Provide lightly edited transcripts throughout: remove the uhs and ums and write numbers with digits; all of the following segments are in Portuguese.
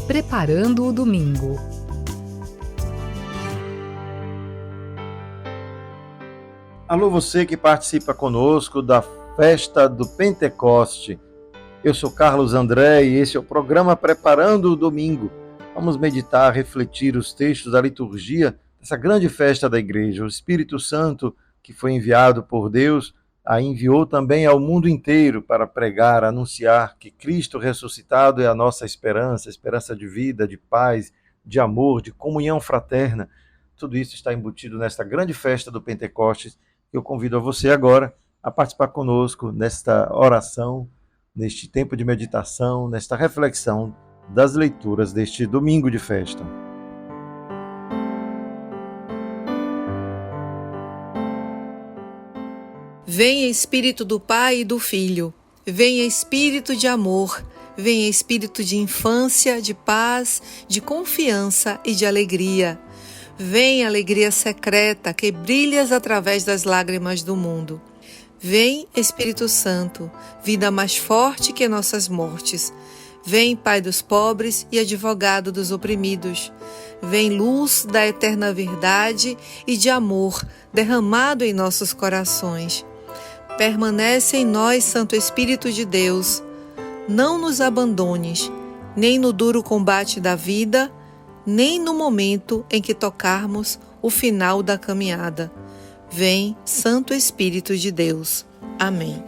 Preparando o domingo. Alô, você que participa conosco da festa do Pentecoste. Eu sou Carlos André e esse é o programa Preparando o Domingo. Vamos meditar, refletir os textos da liturgia dessa grande festa da igreja. O Espírito Santo, que foi enviado por Deus, a enviou também ao mundo inteiro para pregar, anunciar que Cristo ressuscitado é a nossa esperança, esperança de vida, de paz, de amor, de comunhão fraterna. Tudo isso está embutido nesta grande festa do Pentecostes. Eu convido a você agora a participar conosco nesta oração, neste tempo de meditação, nesta reflexão das leituras deste domingo de festa. Venha Espírito do Pai e do Filho, venha Espírito de amor, venha Espírito de infância, de paz, de confiança e de alegria. Vem alegria secreta que brilhas através das lágrimas do mundo. Vem Espírito Santo, vida mais forte que nossas mortes. Vem Pai dos pobres e advogado dos oprimidos. Vem luz da eterna verdade e de amor derramado em nossos corações. Permanece em nós, Santo Espírito de Deus. Não nos abandones, nem no duro combate da vida, nem no momento em que tocarmos o final da caminhada. Vem, Santo Espírito de Deus. Amém.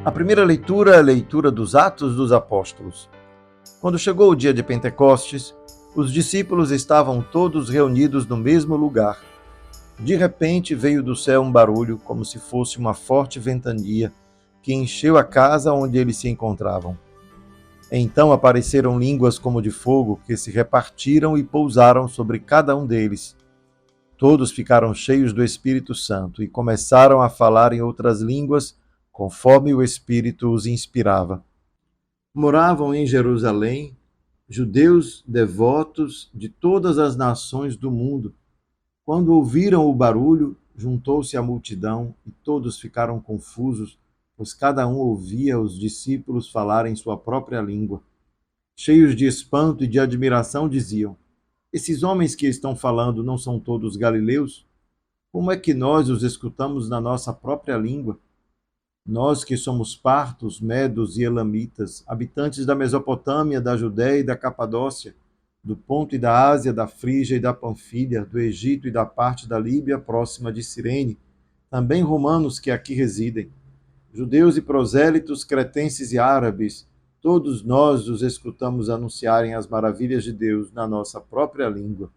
A primeira leitura é a leitura dos Atos dos Apóstolos. Quando chegou o dia de Pentecostes, os discípulos estavam todos reunidos no mesmo lugar. De repente veio do céu um barulho, como se fosse uma forte ventania, que encheu a casa onde eles se encontravam. Então apareceram línguas como de fogo, que se repartiram e pousaram sobre cada um deles. Todos ficaram cheios do Espírito Santo e começaram a falar em outras línguas, conforme o Espírito os inspirava. Moravam em Jerusalém judeus devotos de todas as nações do mundo. Quando ouviram o barulho, juntou-se a multidão e todos ficaram confusos, pois cada um ouvia os discípulos falarem sua própria língua. Cheios de espanto e de admiração, diziam: esses homens que estão falando não são todos galileus? Como é que nós os escutamos na nossa própria língua? Nós que somos partos, medos e elamitas, habitantes da Mesopotâmia, da Judéia e da Capadócia, do Ponto e da Ásia, da Frígia e da Panfilha, do Egito e da parte da Líbia próxima de Cirene, também romanos que aqui residem, judeus e prosélitos, cretenses e árabes, todos nós os escutamos anunciarem as maravilhas de Deus na nossa própria língua.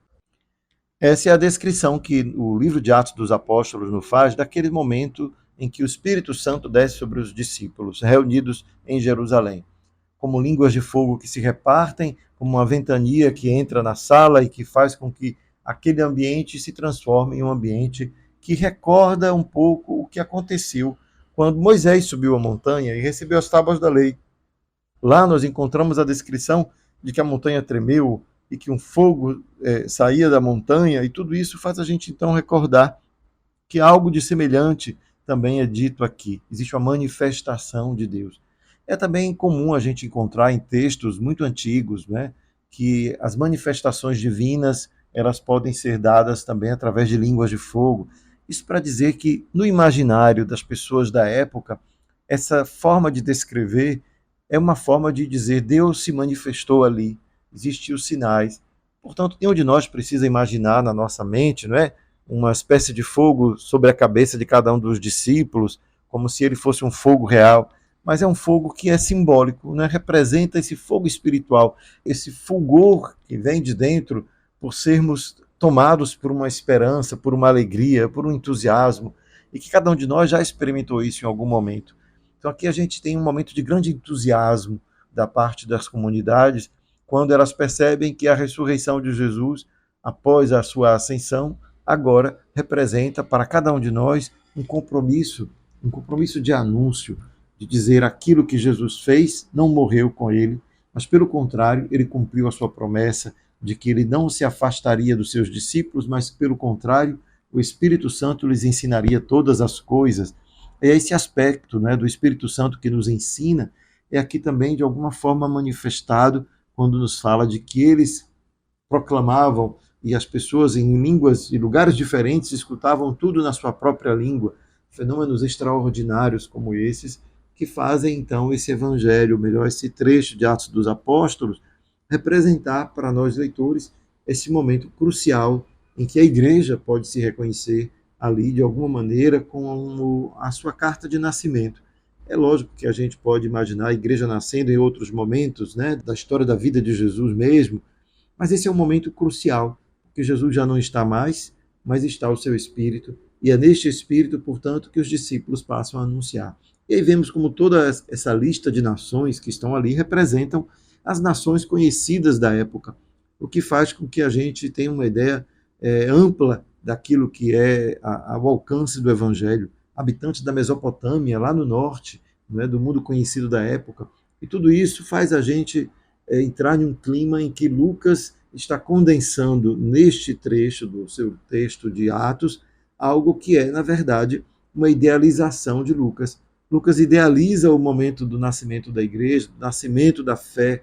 Essa é a descrição que o livro de Atos dos Apóstolos nos faz daquele momento em que o Espírito Santo desce sobre os discípulos, reunidos em Jerusalém, como línguas de fogo que se repartem, como uma ventania que entra na sala e que faz com que aquele ambiente se transforme em um ambiente que recorda um pouco o que aconteceu quando Moisés subiu a montanha e recebeu as tábuas da lei. Lá nós encontramos a descrição de que a montanha tremeu e que um fogo saía da montanha, e tudo isso faz a gente então recordar que algo de semelhante também é dito aqui. Existe uma manifestação de Deus. É também comum a gente encontrar em textos muito antigos, né, que as manifestações divinas elas podem ser dadas também através de línguas de fogo. Isso para dizer que no imaginário das pessoas da época, essa forma de descrever é uma forma de dizer Deus se manifestou ali, existiam os sinais. Portanto, nenhum de nós precisa imaginar na nossa mente, não é, uma espécie de fogo sobre a cabeça de cada um dos discípulos, como se ele fosse um fogo real, mas é um fogo que é simbólico, né? Representa esse fogo espiritual, esse fulgor que vem de dentro por sermos tomados por uma esperança, por uma alegria, por um entusiasmo, e que cada um de nós já experimentou isso em algum momento. Então aqui a gente tem um momento de grande entusiasmo da parte das comunidades, quando elas percebem que a ressurreição de Jesus, após a sua ascensão, agora representa para cada um de nós um compromisso de anúncio, de dizer aquilo que Jesus fez, não morreu com ele, mas pelo contrário, ele cumpriu a sua promessa de que ele não se afastaria dos seus discípulos, mas pelo contrário, o Espírito Santo lhes ensinaria todas as coisas. É esse aspecto, né, do Espírito Santo que nos ensina, é aqui também de alguma forma manifestado quando nos fala de que eles proclamavam e as pessoas em línguas e lugares diferentes escutavam tudo na sua própria língua. Fenômenos extraordinários como esses que fazem então esse evangelho, melhor, esse trecho de Atos dos Apóstolos, representar para nós leitores esse momento crucial em que a igreja pode se reconhecer ali de alguma maneira como a sua carta de nascimento. É lógico que a gente pode imaginar a igreja nascendo em outros momentos, né, da história da vida de Jesus mesmo, mas esse é um momento crucial, porque Jesus já não está mais, mas está o seu Espírito, e é neste Espírito, portanto, que os discípulos passam a anunciar. E aí vemos como toda essa lista de nações que estão ali representam as nações conhecidas da época, o que faz com que a gente tenha uma ideia ampla daquilo que é o alcance do Evangelho. Habitantes da Mesopotâmia, lá no norte, né, do mundo conhecido da época. E tudo isso faz a gente entrar em um clima em que Lucas está condensando neste trecho do seu texto de Atos algo que é, na verdade, uma idealização de Lucas. Lucas idealiza o momento do nascimento da igreja, do nascimento da fé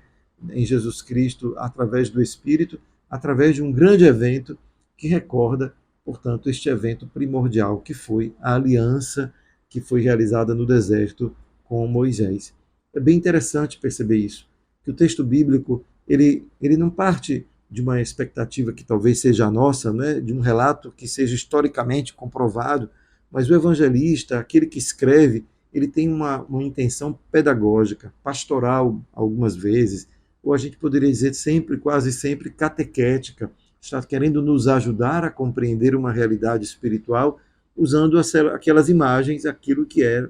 em Jesus Cristo através do Espírito, através de um grande evento que recorda, portanto, este evento primordial que foi a aliança que foi realizada no deserto com Moisés. É bem interessante perceber isso, que o texto bíblico ele não parte de uma expectativa que talvez seja a nossa, né, de um relato que seja historicamente comprovado, mas o evangelista, aquele que escreve, ele tem uma intenção pedagógica, pastoral algumas vezes, ou a gente poderia dizer sempre, quase sempre, catequética, está querendo nos ajudar a compreender uma realidade espiritual usando aquelas imagens, aquilo que é,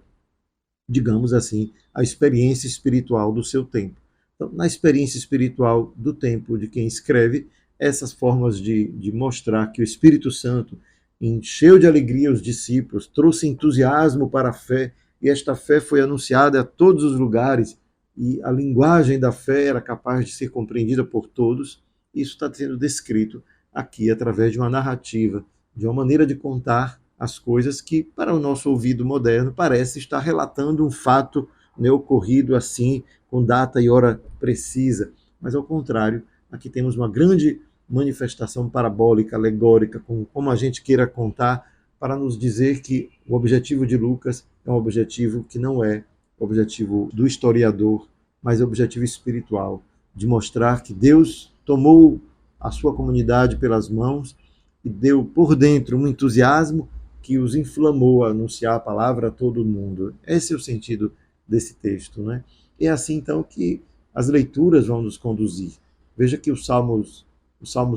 digamos assim, a experiência espiritual do seu tempo. Então, na experiência espiritual do tempo de quem escreve, essas formas de mostrar que o Espírito Santo encheu de alegria os discípulos, trouxe entusiasmo para a fé, e esta fé foi anunciada a todos os lugares, e a linguagem da fé era capaz de ser compreendida por todos. Isso está sendo descrito aqui através de uma narrativa, de uma maneira de contar as coisas que, para o nosso ouvido moderno, parece estar relatando um fato, né, ocorrido assim, com data e hora precisa. Mas, ao contrário, aqui temos uma grande manifestação parabólica, alegórica, como a gente queira contar, para nos dizer que o objetivo de Lucas é um objetivo que não é o objetivo do historiador, mas é o objetivo espiritual, de mostrar que Deus tomou a sua comunidade pelas mãos e deu por dentro um entusiasmo que os inflamou a anunciar a palavra a todo mundo. Esse é o sentido desse texto, né? E é assim, então, que as leituras vão nos conduzir. Veja que o Salmo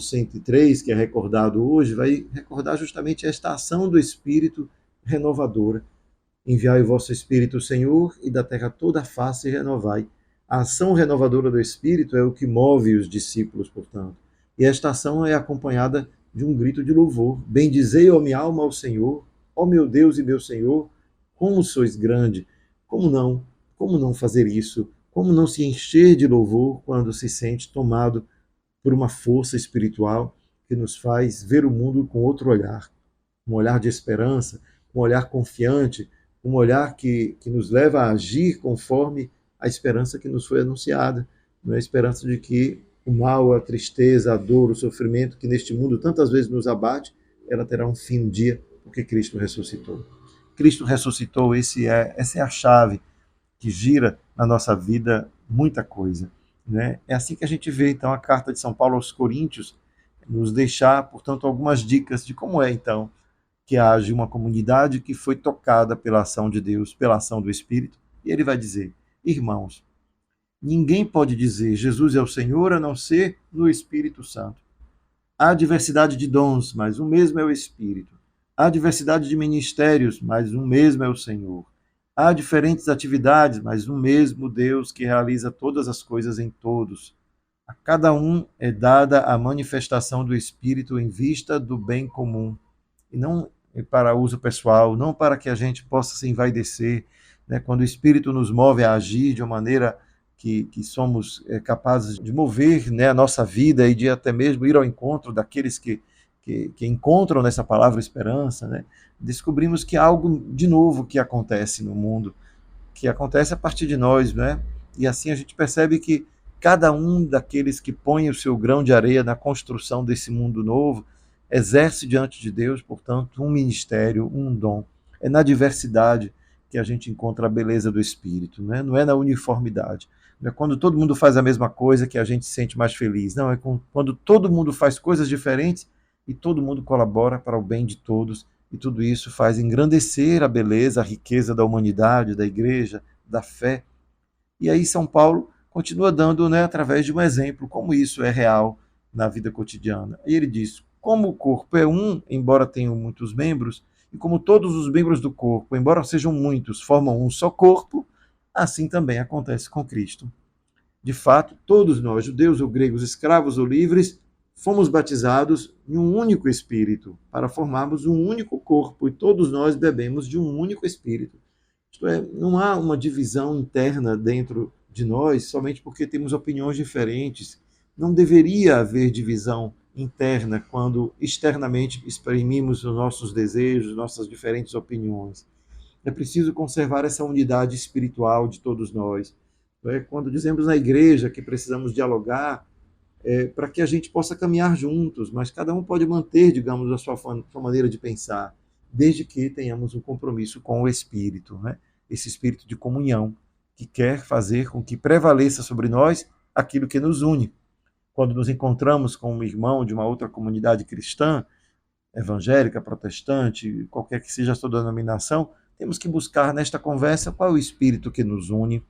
103, que é recordado hoje, vai recordar justamente esta ação do Espírito renovadora. Enviai o vosso Espírito, Senhor, e da terra toda a face renovai. A ação renovadora do Espírito é o que move os discípulos, portanto. E esta ação é acompanhada de um grito de louvor. Bendizei, ó minha alma, ao Senhor, ó meu Deus e meu Senhor, como sois grande. Como não fazer isso? Como não se encher de louvor quando se sente tomado por uma força espiritual que nos faz ver o mundo com outro olhar, um olhar de esperança, um olhar confiante, um olhar que nos leva a agir conforme a esperança que nos foi anunciada, não é a esperança de que o mal, a tristeza, a dor, o sofrimento que neste mundo tantas vezes nos abate, ela terá um fim um dia, porque Cristo ressuscitou. Cristo ressuscitou, essa é a chave que gira na nossa vida muita coisa, né? É assim que a gente vê, então, a carta de São Paulo aos Coríntios, nos deixar, portanto, algumas dicas de como é, então, que age uma comunidade que foi tocada pela ação de Deus, pela ação do Espírito. E ele vai dizer: irmãos, ninguém pode dizer Jesus é o Senhor a não ser no Espírito Santo. Há diversidade de dons, mas o mesmo é o Espírito. Há diversidade de ministérios, mas o mesmo é o Senhor. Há diferentes atividades, mas o mesmo Deus que realiza todas as coisas em todos. A cada um é dada a manifestação do Espírito em vista do bem comum, e não para uso pessoal, não para que a gente possa se envaidecer, né? Quando o Espírito nos move a agir de uma maneira que somos capazes de mover, né, a nossa vida e de até mesmo ir ao encontro daqueles que encontram nessa palavra esperança, né? Descobrimos que há algo de novo que acontece no mundo, que acontece a partir de nós, né? E assim a gente percebe que cada um daqueles que põe o seu grão de areia na construção desse mundo novo exerce diante de Deus, portanto, um ministério, um dom. É na diversidade que a gente encontra a beleza do Espírito, né? Não é na uniformidade. Não é quando todo mundo faz a mesma coisa que a gente se sente mais feliz. Não, é quando todo mundo faz coisas diferentes e todo mundo colabora para o bem de todos. E tudo isso faz engrandecer a beleza, a riqueza da humanidade, da igreja, da fé. E aí São Paulo continua dando, né, através de um exemplo, como isso é real na vida cotidiana. E ele diz, como o corpo é um, embora tenham muitos membros, e como todos os membros do corpo, embora sejam muitos, formam um só corpo, assim também acontece com Cristo. De fato, todos nós, judeus ou gregos, escravos ou livres, fomos batizados em um único Espírito, para formarmos um único corpo, e todos nós bebemos de um único Espírito. Isto é, não há uma divisão interna dentro de nós somente porque temos opiniões diferentes. Não deveria haver divisão interna quando externamente exprimimos os nossos desejos, nossas diferentes opiniões. É preciso conservar essa unidade espiritual de todos nós. Quando dizemos na igreja que precisamos dialogar, para que a gente possa caminhar juntos, mas cada um pode manter, digamos, a sua maneira de pensar, desde que tenhamos um compromisso com o Espírito, né? Esse Espírito de comunhão, que quer fazer com que prevaleça sobre nós aquilo que nos une. Quando nos encontramos com um irmão de uma outra comunidade cristã, evangélica, protestante, qualquer que seja a sua denominação, temos que buscar nesta conversa qual é o Espírito que nos une,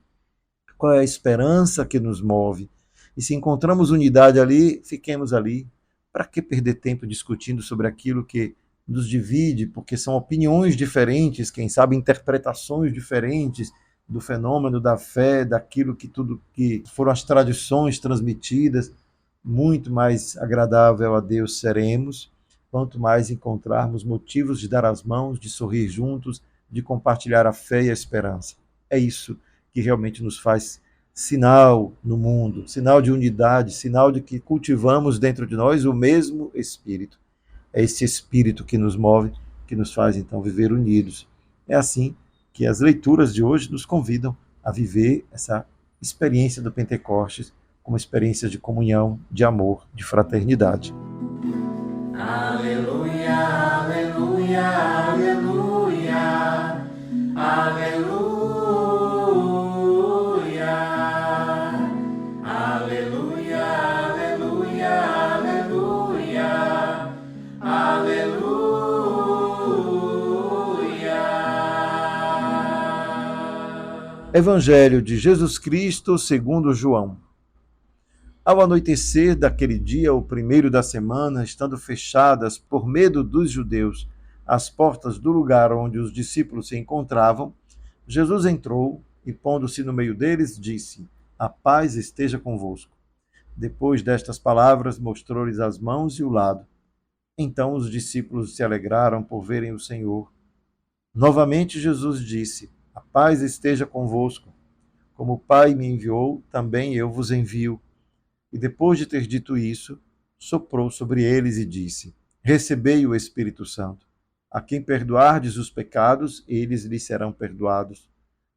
qual é a esperança que nos move. E se encontramos unidade ali, fiquemos ali. Para que perder tempo discutindo sobre aquilo que nos divide, porque são opiniões diferentes, quem sabe interpretações diferentes do fenômeno da fé, daquilo que tudo que foram as tradições transmitidas. Muito mais agradável a Deus seremos, quanto mais encontrarmos motivos de dar as mãos, de sorrir juntos, de compartilhar a fé e a esperança. É isso que realmente nos faz sinal no mundo, sinal de unidade, sinal de que cultivamos dentro de nós o mesmo Espírito. É esse Espírito que nos move, que nos faz então viver unidos. É assim que as leituras de hoje nos convidam a viver essa experiência do Pentecostes como experiência de comunhão, de amor, de fraternidade. Aleluia, aleluia, aleluia, aleluia. Evangelho de Jesus Cristo segundo João. Ao anoitecer daquele dia, o primeiro da semana, estando fechadas, por medo dos judeus, as portas do lugar onde os discípulos se encontravam, Jesus entrou e, pondo-se no meio deles, disse: A paz esteja convosco. Depois destas palavras, mostrou-lhes as mãos e o lado. Então os discípulos se alegraram por verem o Senhor. Novamente Jesus disse: A paz esteja convosco. Como o Pai me enviou, também eu vos envio. E depois de ter dito isso, soprou sobre eles e disse: Recebei o Espírito Santo. A quem perdoardes os pecados, eles lhes serão perdoados.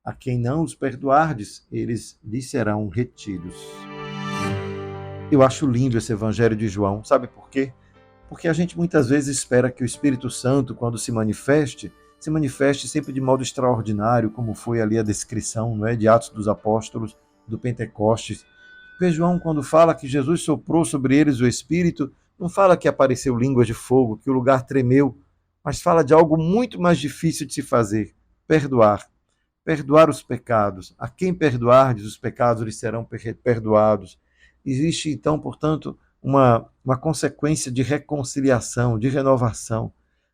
A quem não os perdoardes, eles lhes serão retidos. Eu acho lindo esse Evangelho de João. Sabe por quê? Porque a gente muitas vezes espera que o Espírito Santo, quando se manifeste sempre de modo extraordinário, como foi ali a descrição, não é, de Atos dos Apóstolos, do Pentecostes. Porque João, quando fala que Jesus soprou sobre eles o Espírito, não fala que apareceu línguas de fogo, que o lugar tremeu, mas fala de algo muito mais difícil de se fazer: perdoar. Perdoar os pecados. A quem perdoardes os pecados lhes serão perdoados. Existe, então, portanto, uma consequência de reconciliação, de renovação.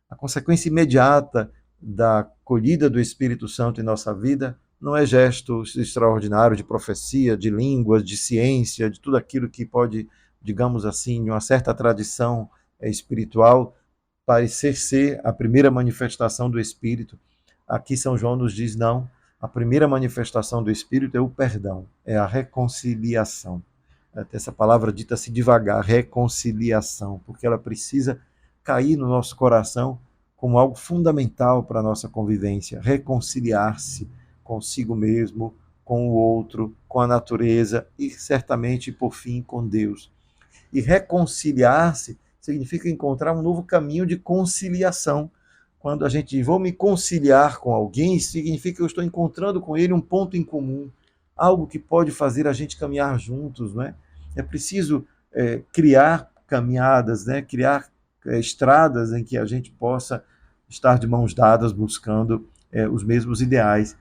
A consequência imediata da acolhida do Espírito Santo em nossa vida não é gesto extraordinário de profecia, de línguas, de ciência, de tudo aquilo que pode, digamos assim, em uma certa tradição espiritual, parecer ser a primeira manifestação do Espírito. Aqui São João nos diz não, a primeira manifestação do Espírito é o perdão, é a reconciliação. Essa palavra dita-se devagar, reconciliação, porque ela precisa cair no nosso coração como algo fundamental para a nossa convivência, reconciliar-se consigo mesmo, com o outro, com a natureza e certamente, por fim, com Deus. E reconciliar-se significa encontrar um novo caminho de conciliação. Quando a gente diz, vou me conciliar com alguém, significa que eu estou encontrando com ele um ponto em comum, algo que pode fazer a gente caminhar juntos, não é? É preciso criar caminhadas, né? Criar estradas em que a gente possa estar de mãos dadas buscando os mesmos ideais.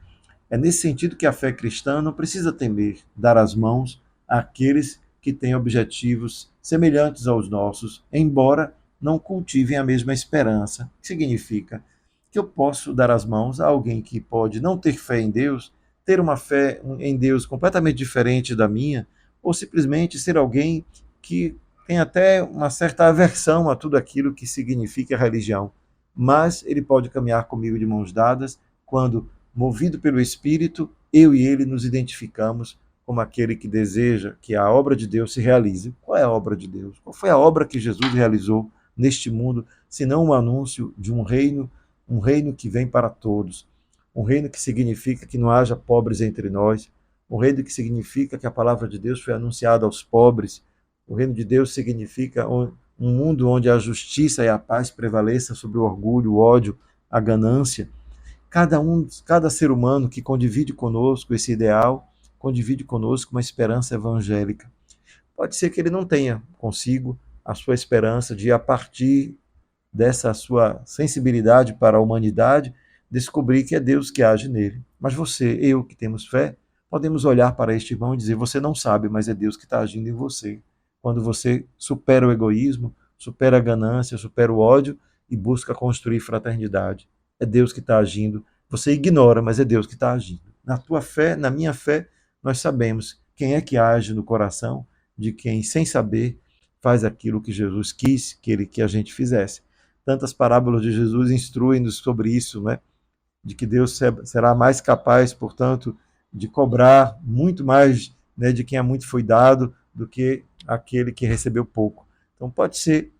É nesse sentido que a fé cristã não precisa temer dar as mãos àqueles que têm objetivos semelhantes aos nossos, embora não cultivem a mesma esperança. O que significa? Que eu posso dar as mãos a alguém que pode não ter fé em Deus, ter uma fé em Deus completamente diferente da minha, ou simplesmente ser alguém que tem até uma certa aversão a tudo aquilo que significa religião. Mas ele pode caminhar comigo de mãos dadas quando, movido pelo Espírito, eu e ele nos identificamos como aquele que deseja que a obra de Deus se realize. Qual é a obra de Deus? Qual foi a obra que Jesus realizou neste mundo, senão um anúncio de um reino que vem para todos, um reino que significa que não haja pobres entre nós, um reino que significa que a palavra de Deus foi anunciada aos pobres, o reino de Deus significa um mundo onde a justiça e a paz prevaleçam sobre o orgulho, o ódio, a ganância. Cada ser humano que condivide conosco esse ideal, condivide conosco uma esperança evangélica. Pode ser que ele não tenha consigo a sua esperança de, a partir dessa sua sensibilidade para a humanidade, descobrir que é Deus que age nele. Mas você, eu que temos fé, podemos olhar para este irmão e dizer, você não sabe, mas é Deus que está agindo em você. Quando você supera o egoísmo, supera a ganância, supera o ódio e busca construir fraternidade. É Deus que está agindo. Você ignora, mas é Deus que está agindo. Na tua fé, na minha fé, nós sabemos quem é que age no coração de quem, sem saber, faz aquilo que Jesus quis que a gente fizesse. Tantas parábolas de Jesus instruem-nos sobre isso, né? De que Deus será mais capaz, portanto, de cobrar muito mais, né, de quem a muito foi dado do que aquele que recebeu pouco. Então pode ser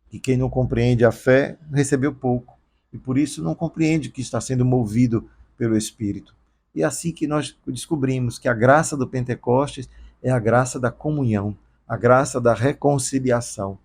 que quem não compreende a fé recebeu pouco e por isso não compreende que está sendo movido pelo Espírito. E é assim que nós descobrimos que a graça do Pentecostes é a graça da comunhão, a graça da reconciliação.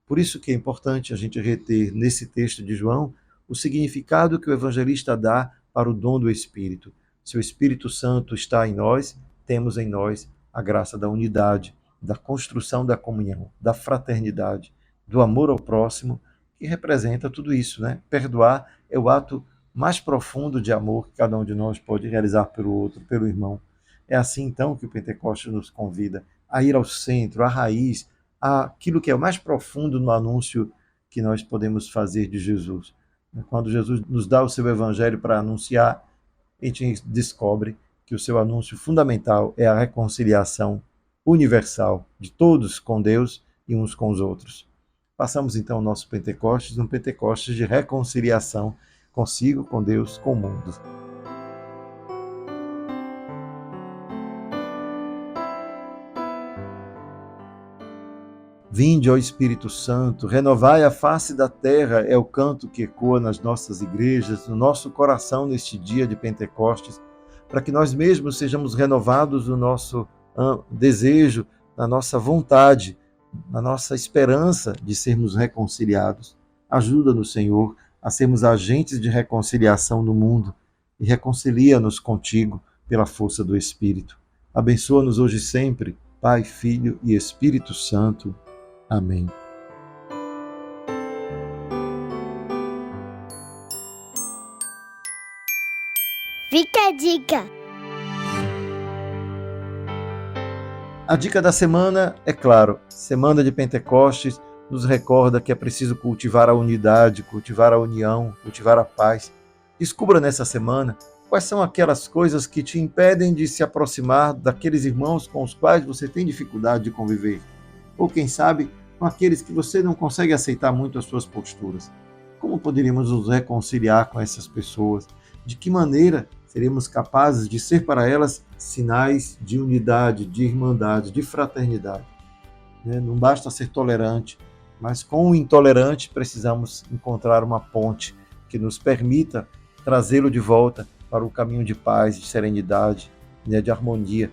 Por isso que é importante a gente reter nesse texto de João o significado que o evangelista dá para o dom do Espírito. Se o Espírito Santo está em nós, temos em nós a graça da unidade, da construção da comunhão, da fraternidade, do amor ao próximo, que representa tudo isso, né? Perdoar é o ato mais profundo de amor que cada um de nós pode realizar pelo outro, pelo irmão. É assim, então, que o Pentecostes nos convida a ir ao centro, à raiz, àquilo que é o mais profundo no anúncio que nós podemos fazer de Jesus. Quando Jesus nos dá o seu evangelho para anunciar, a gente descobre que o seu anúncio fundamental é a reconciliação universal de todos com Deus e uns com os outros. Passamos então o nosso Pentecostes, um Pentecostes de reconciliação consigo, com Deus, com o mundo. Vinde, ó Espírito Santo, renovai a face da terra, é o canto que ecoa nas nossas igrejas, no nosso coração neste dia de Pentecostes, para que nós mesmos sejamos renovados no nosso desejo, na nossa vontade, na nossa esperança de sermos reconciliados. Ajuda-nos, Senhor, a sermos agentes de reconciliação no mundo e reconcilia-nos contigo pela força do Espírito. Abençoa-nos hoje e sempre, Pai, Filho e Espírito Santo. Amém. Fica a dica! A dica da semana é claro, Semana de Pentecostes nos recorda que é preciso cultivar a unidade, cultivar a união, cultivar a paz. Descubra nessa semana quais são aquelas coisas que te impedem de se aproximar daqueles irmãos com os quais você tem dificuldade de conviver. Ou quem sabe, com aqueles que você não consegue aceitar muito as suas posturas. Como poderíamos nos reconciliar com essas pessoas? De que maneira seremos capazes de ser para elas sinais de unidade, de irmandade, de fraternidade? Não basta ser tolerante, mas com o intolerante precisamos encontrar uma ponte que nos permita trazê-lo de volta para o caminho de paz, de serenidade, né, de harmonia.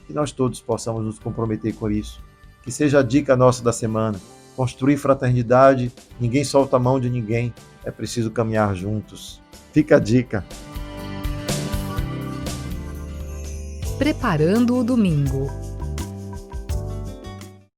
Que nós todos possamos nos comprometer com isso. Que seja a dica nossa da semana. Construir fraternidade, ninguém solta a mão de ninguém, é preciso caminhar juntos. Fica a dica. Preparando o domingo.